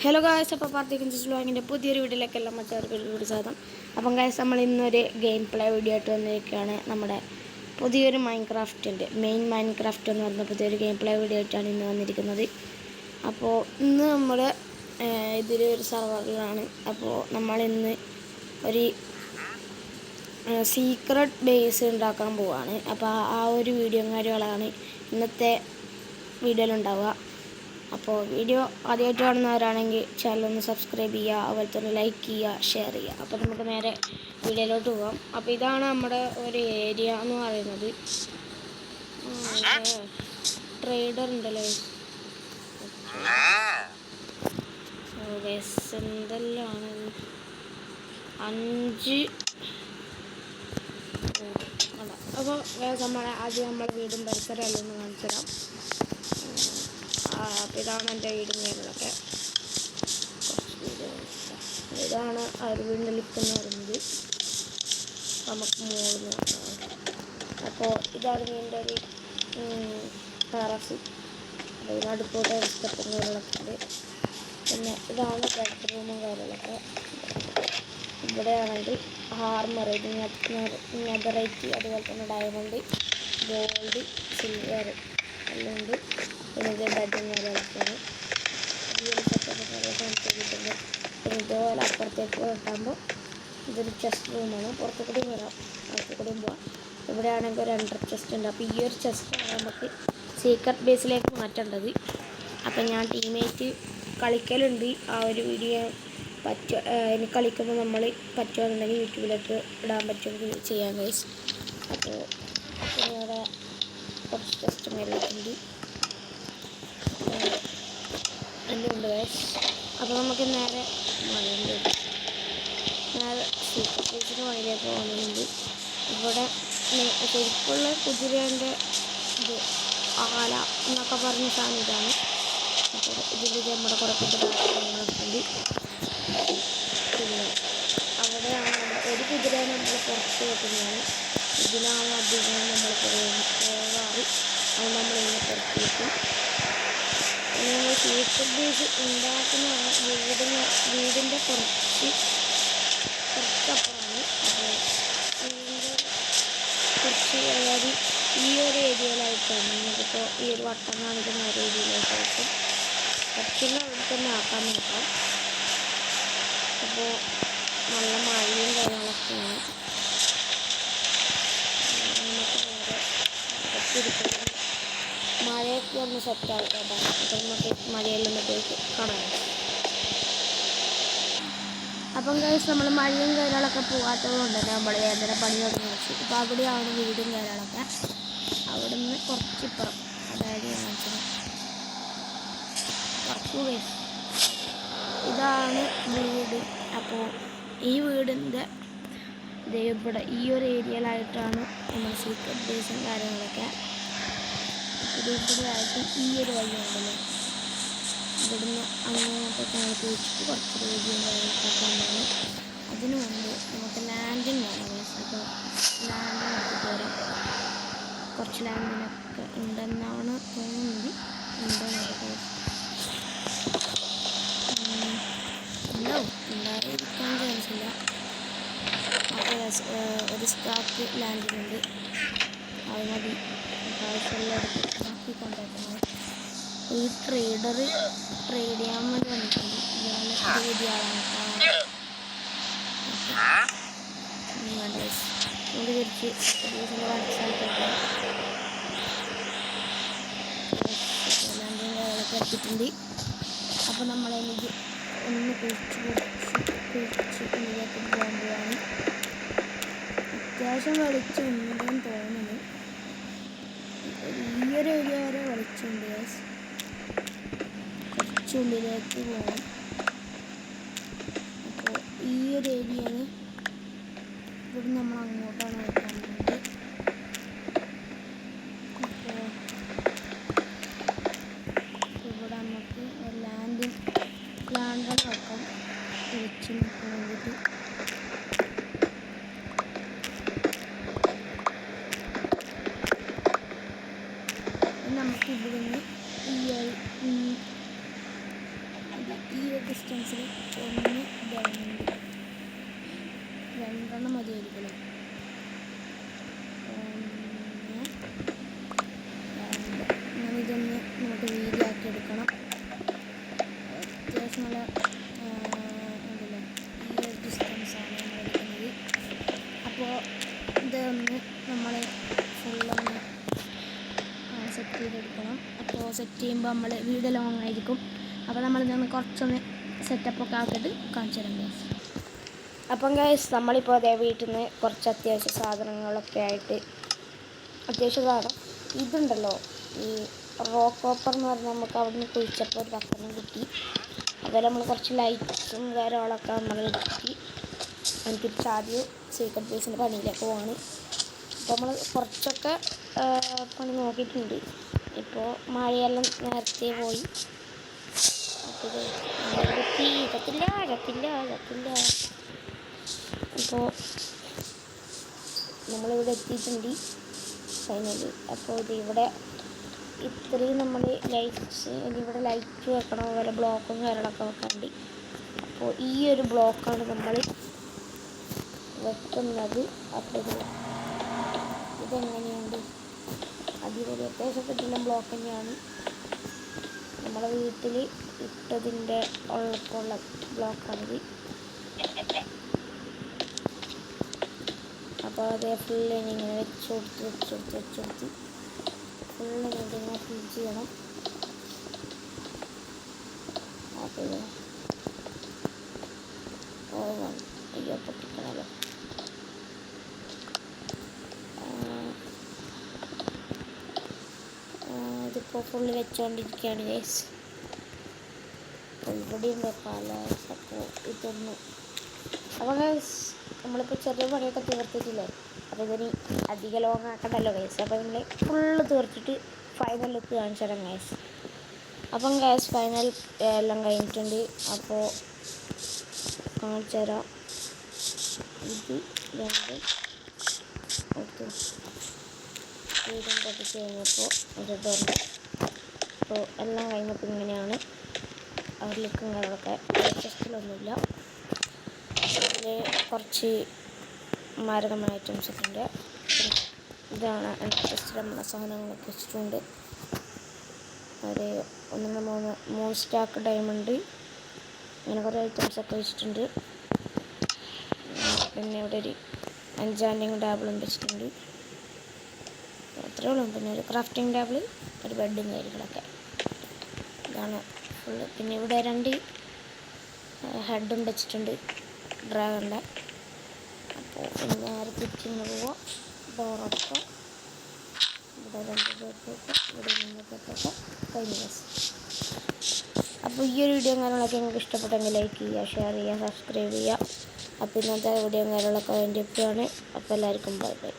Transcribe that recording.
Hello guys, അപ്പോൾ പാർത്തിക്കും വ്ളോഗിൻ്റെ പുതിയൊരു വീഡിയോയിലേക്കെല്ലാം മറ്റൊരു സ്വാഗതം. അപ്പം ഗായ്സ്, നമ്മൾ ഇന്നൊരു ഗെയിം പ്ലേ വീഡിയോ ആയിട്ട് വന്നിരിക്കുകയാണ്. നമ്മുടെ പുതിയൊരു മൈൻക്രാഫ്റ്റ് എന്ന് പറഞ്ഞ പുതിയൊരു ഗെയിം പ്ലേ വീഡിയോ ആയിട്ടാണ് ഇന്ന് വന്നിരിക്കുന്നത്. അപ്പോൾ ഇന്ന് നമ്മൾ ഇതിലൊരു സർവറിലാണ്. അപ്പോൾ നമ്മളിന്ന് ഒരു സീക്രട്ട് ബേസ് ഉണ്ടാക്കാൻ പോവുകയാണ്. അപ്പോൾ ആ ഒരു വീഡിയോ കാര്യങ്ങളാണ് ഇന്നത്തെ വീഡിയോയിലുണ്ടാവുക. അപ്പോൾ വീഡിയോ ആദ്യമായിട്ട് കാണുന്നവരാണെങ്കിൽ ചാനലൊന്ന് സബ്സ്ക്രൈബ് ചെയ്യുക, അതുപോലെ തന്നെ ലൈക്ക് ചെയ്യുക, ഷെയർ ചെയ്യുക. അപ്പോൾ നമുക്ക് നേരെ വീഡിയോയിലോട്ട് പോകാം. അപ്പോൾ ഇതാണ് നമ്മുടെ ഒരു ഏരിയ എന്ന് പറയുന്നത്. ട്രേഡർ ഉണ്ടല്ലോ, എന്തെല്ലാം 5. അപ്പോൾ ആദ്യം നമ്മളെ വീടും പരിസരമല്ല ഒന്ന് കാണിച്ചു തരാം. അപ്പോൾ ഇതാണ് എൻ്റെ വീടും കാര്യങ്ങളൊക്കെ. ഇതാണ് ആ ഒരു വീടിൻ്റെ ലിക്ക് എന്ന് പറയുന്നത്. നമുക്ക് മുകളിൽ അപ്പോൾ ഇതാണ് വീടിൻ്റെ ഒരു ടെറസ്. അപ്പോൾ ഇതിനടുപ്പോട്ട് സ്റ്റെപ്പും കാര്യങ്ങളൊക്കെ ഉണ്ട്. പിന്നെ ഇതാണ് ബെഡ്റൂമും കാര്യങ്ങളൊക്കെ. ഇവിടെയാണെങ്കിൽ ഹാർമർ, നെതറൈറ്റ്, അതുപോലെ തന്നെ ഡയമണ്ട്, ഗോൾഡ്, സിൽവർ എല്ലാം ഉണ്ട്. പിന്നെ ഇത് ബെഡും കാര്യങ്ങളൊക്കെയാണ്. അടിപൊളി സെറ്റപ്പ് കിട്ടുന്നത്. പിന്നെ ഇതുപോലെ അപ്പുറത്തേക്ക് വെക്കുമ്പോൾ ഇതൊരു ചെസ്റ്റ് റൂമാണ്. പുറത്തു കൂടി വരാം, പുറത്തു കൂടിയും പോവാം. ഇവിടെയാണെങ്കിൽ ഒരു അണ്ടർ ചെസ്റ്റ് ഉണ്ട്. അപ്പോൾ ഈ ഒരു ചെസ്റ്റാണ് നമുക്ക് സീക്രട്ട് ബേസിലേക്ക് മാറ്റേണ്ടത്. അപ്പം ഞാൻ ടീമേറ്റ് കളിക്കലുണ്ട്. ആ ഒരു വീഡിയോ എനിക്ക് കളിക്കുമ്പോൾ നമ്മൾ പറ്റുമെന്നുണ്ടെങ്കിൽ യൂട്യൂബിലേക്ക് ഇടാൻ പറ്റുമെങ്കിൽ ചെയ്യാൻ ഗൈസ്. അപ്പോൾ ഇവിടെ കുറച്ച് ചെസ്റ്റ് മേലുണ്ട് ഉണ്ട് ഗൈസ്. അപ്പോൾ നമുക്ക് നേരെ സീക്രട്ട് ബേസിന് വഴിയിലേക്ക് പോകുന്നുണ്ട്. ഇവിടെ ശരിക്കുള്ള കുതിരേൻ്റെ ഇത് ആല എന്നൊക്കെ പറഞ്ഞ സാധനം ഇതാണ്. അപ്പോൾ ഇതിൽ നമ്മുടെ കുറേ കുതിരകളൊക്കെ ഉണ്ട്. പിന്നെ അവിടെയാണ് ഒരു കുതിര നമ്മൾ പുറത്ത് വെക്കുന്നതാണ്. ഇതിനാണ് അധികം നമ്മൾ പോകാറ്. അത് നമ്മളിങ്ങനെ പുറത്ത് വെക്കും. പിന്നെ നമ്മൾ സീക്രട്ട് ബേസ് ഉണ്ടാക്കുന്നതാണ് വീടിൻ്റെ കുറച്ചപ്പുറമാണ്. അപ്പോൾ വീടിൻ്റെ കുറച്ച് അതായത് ഈ ഒരു ഏരിയയിലായിട്ടാണ് നമുക്കിപ്പോൾ ഈ ഒരു വട്ടം കാണിക്കുന്ന ഒരു ഏരിയയിലായിട്ടായിരിക്കും. കുറച്ചുള്ള അവിടെ തന്നെ ആക്കാൻ നോക്കാം. അപ്പോൾ നല്ല മഴയും കാര്യങ്ങളൊക്കെയാണ്. നമുക്ക് നേരെ ഒത്തിരിക്കുന്നത് മഴയൊക്കെ ഒന്ന് സെറ്റാക്കാം. അപ്പോൾ നമുക്ക് മഴയെല്ലാം പോയി കാണാം. അപ്പം ഗൈസ്, നമ്മൾ മഴയും കാര്യങ്ങളൊക്കെ പോകാത്തത് കൊണ്ട് തന്നെ നമ്മൾ വേദന പണി തുടങ്ങി വെച്ചു. ഇപ്പോൾ അവിടെയാണ് വീടും കാര്യങ്ങളൊക്കെ. അവിടെ നിന്ന് കുറച്ചിപ്പുറം, അതായത് ഇതാണ് വീട്. അപ്പോൾ ഈ വീടിൻ്റെ ഇവിടെ ഈ ഒരു ഏരിയയിലായിട്ടാണ് നമ്മൾ സീക്രട്ട് ബേസും കാര്യങ്ങളൊക്കെ. ഇവിടെ ആയിട്ട് ഈ ഒരു വഴിയുണ്ടല്ലോ, ഇവിടുന്ന് അങ്ങോട്ടൊക്കെ നമുക്ക് വെച്ചിട്ട് കുറച്ച് ഏരിയയും കാര്യങ്ങളൊക്കെ കൊണ്ടാണ്. അതിനു മുമ്പ് നമുക്ക് ലാൻഡിങ് വേണം. അപ്പോൾ ലാൻഡ് നമുക്ക് പോരാം. കുറച്ച് ലാൻഡിനൊക്കെ ഉണ്ടെന്നാണ് തോന്നുന്നത്. ഉണ്ടെന്നൊക്കെ ഉണ്ടായിരിക്കാൻ ചാൻസില്ല. അപ്പോൾ ഒരു സ്റ്റാക്ക് ലാൻഡിനുണ്ട്. അത് മതി ആവശ്യമുള്ള എടുത്ത് കൊണ്ടുവരുന്നത്. ഈ ട്രേഡർ ട്രേഡ് ചെയ്യാൻ വേണ്ടി വന്നിട്ടുണ്ട്. ഇയാളെ പുതിയ ആളാണ്. നമുക്ക് തിരിച്ച് സ്ഥലത്തേക്ക് ലാൻഡിൻ്റെ എത്തിയിട്ടുണ്ട്. അപ്പോൾ നമ്മളെനിക്ക് ഒന്ന് കുഴിച്ച് ഇതിലേക്ക് പോകാൻ പോവാണ്. അത്യാവശ്യം വെളിച്ചമുണ്ടെന്ന് തോന്നുന്നു. ഈ ഒരു ഏരിയ വരെ വെളിച്ചമുണ്ട് ഗൈസ്. കുറച്ചുള്ളിലേക്ക് പോകാം. അപ്പോൾ ഈ ഒരു ഏരിയയാണ്. ഇവിടെ നമ്മൾ അങ്ങോട്ടാണ് വെക്കുന്നത്. അപ്പോൾ ഇവിടെ നമുക്ക് ലാൻഡാണ് വെക്കാം. വെച്ച് നോക്കാൻ വേണ്ടിയിട്ട് നമുക്ക് ഇവിടെ നിന്ന് ഈ ഈ ഒരു ഡിസ്റ്റൻസിൽ ഒന്ന് രണ്ടെണ്ണം മതിയായിരിക്കണം. അങ്ങനെ ഇതൊന്ന് നമുക്ക് വീതിയാക്കി എടുക്കണം. അത്യാവശ്യം നല്ല ഉണ്ടല്ലോ ഈ ഒരു ഡിസ്റ്റൻസാണ് നമ്മൾ എടുക്കുന്നത്. അപ്പോൾ ഇതൊന്ന് നമ്മൾ ഫുള്ളൊന്ന് സെറ്റ് ചെയ്തെടുക്കണം. അപ്പോൾ സെറ്റ് ചെയ്യുമ്പോൾ നമ്മൾ വീഡിയോ ലോങ് ആയിരിക്കും. അപ്പോൾ നമ്മളിതൊന്ന് കുറച്ചൊന്ന് സെറ്റപ്പൊക്കെ ആക്കിയിട്ട് കാണിച്ചു തരാം ഗൈസ്. അപ്പം ഗൈസ് നമ്മളിപ്പോൾ അതേ വീട്ടിൽ നിന്ന് കുറച്ച് അത്യാവശ്യ സാധനങ്ങളൊക്കെ ആയിട്ട് അത്യാവശ്യ സാധനം ഇതുണ്ടല്ലോ, ഈ റോക്ക് കോപ്പർ എന്ന് പറഞ്ഞാൽ നമുക്ക് അവിടെ നിന്ന് കുഴിച്ചപ്പോൾ ഒരു 10 കിട്ടി. അതുപോലെ നമ്മൾ കുറച്ച് ലൈറ്റ്സും കാര്യങ്ങളൊക്കെ നമ്മൾ കിട്ടി. എനിക്ക് ആദ്യം സീക്രട്ട് ബേസിൻ്റെ പണിയിലേക്ക് പോവാണ്. അപ്പോൾ നമ്മൾ കുറച്ചൊക്കെ പണി നോക്കിയിട്ടുണ്ട്. ഇപ്പോൾ മഴയെല്ലാം നേരത്തെ പോയി. അപ്പോൾ തീരത്തില്ല. അപ്പോൾ നമ്മളിവിടെ എത്തിയിട്ടുണ്ട് ഫൈനലി. അപ്പോൾ ഇതിവിടെ ഇത്രയും നമ്മൾ ലൈറ്റ്സ് ഇവിടെ ലൈറ്റ് വെക്കണം, അതുപോലെ ബ്ലോക്കും കാര്യങ്ങളൊക്കെ വെക്കാണ്ട്. അപ്പോൾ ഈ ഒരു ബ്ലോക്കാണ് നമ്മൾ വെക്കുന്നത്. അപ്പോൾ ഇതെങ്ങനെയുണ്ട്? അടിപൊളി, അത്യാവശ്യം കിട്ടുന്ന ബ്ലോക്ക് തന്നെയാണ്. നമ്മളെ വീട്ടിൽ ഇട്ടതിൻ്റെ ഉള്ള ബ്ലോക്കാണിത്. അപ്പോൾ അതേ ഫുള്ള് ഇങ്ങനെ വെച്ച് കൊടുത്ത് ഫുള്ള് ഇങ്ങനെ ഫിൽ ചെയ്യണം. അപ്പോൾ അയ്യോ പൊട്ടിക്കണല്ലോ. ഇതിപ്പോൾ ഫുള്ള് വെച്ചുകൊണ്ടിരിക്കുകയാണ് ഗൈസ്. ഇവിടെയും വെക്കാമല്ലോ. അപ്പോൾ ഇതൊന്നും അപ്പോൾ ഗൈസ് നമ്മളിപ്പോൾ ചെറിയ പണിയൊക്കെ തീർത്തിട്ടില്ലേ. അപ്പോൾ ഇതിന് അധിക ലോങ് ആക്കണ്ടല്ലോ ഗൈസ്. അപ്പോൾ നമ്മൾ ഫുള്ള് തീർത്തിട്ട് ഫൈനൽ ലുക്ക് കാണിച്ചു തരാം ഗൈസ്. അപ്പം ഗൈസ് ഫൈനൽ എല്ലാം കഴിഞ്ഞിട്ടുണ്ട്. അപ്പോൾ കാണിച്ചു തരാം. ഇത് വീടും പൊട്ടിച്ച് കഴിഞ്ഞപ്പോൾ ഇതുണ്ട്. അപ്പോൾ എല്ലാം കഴിഞ്ഞപ്പോൾ ഇങ്ങനെയാണ് അവർ ലുക്കും കാര്യങ്ങളൊക്കെ. ചെസ്റ്റിലൊന്നുമില്ല. അതിൽ കുറച്ച് മാരകമായ ഐറ്റംസൊക്കെ ഉണ്ട്. ഇതാണ് എൻ്റെ ചെസ്റ്റിൽ നമ്മുടെ സാധനങ്ങളൊക്കെ വെച്ചിട്ടുണ്ട്. ഒരു 3 സ്റ്റാക്ക് ഡയമണ്ട്, അങ്ങനെ കുറേ ഐറ്റംസൊക്കെ വെച്ചിട്ടുണ്ട്. പിന്നെ ഇവിടെ ഒരു എൻചാൻറ്റിങ് ടേബിളും വെച്ചിട്ടുണ്ട്. അത്രയേ ഉള്ളൂ. പിന്നെ ഒരു ക്രാഫ്റ്റിംഗ് ടേബിൾ, ഒരു ബെഡും കാര്യങ്ങളൊക്കെ. ഇതാണ് ഫുള്ള്. പിന്നെ ഇവിടെ 2 ഹെഡും വെച്ചിട്ടുണ്ട് ഡ്രാഗണിൻ്റെ. അപ്പോൾ നേരെ തിരിച്ചിങ്ങനെ പോവാം. ഡോറൊക്കെ ഇവിടെ 2 ബെഡൊക്കെ ഇവിടെ 3 ബെഡൊക്കെ കഴിഞ്ഞ. അപ്പോൾ ഈ ഒരു വീഡിയോ കാര്യങ്ങളൊക്കെ നിങ്ങൾക്ക് ഇഷ്ടപ്പെട്ടെങ്കിൽ ലൈക്ക് ചെയ്യുക, ഷെയർ ചെയ്യുക, സബ്സ്ക്രൈബ് ചെയ്യുക. അപ്പോൾ ഇന്നത്തെ വീഡിയോ കാര്യങ്ങളൊക്കെ വേണ്ടിയിട്ടാണ്. അപ്പോൾ എല്ലാവർക്കും ബൈ ബൈ.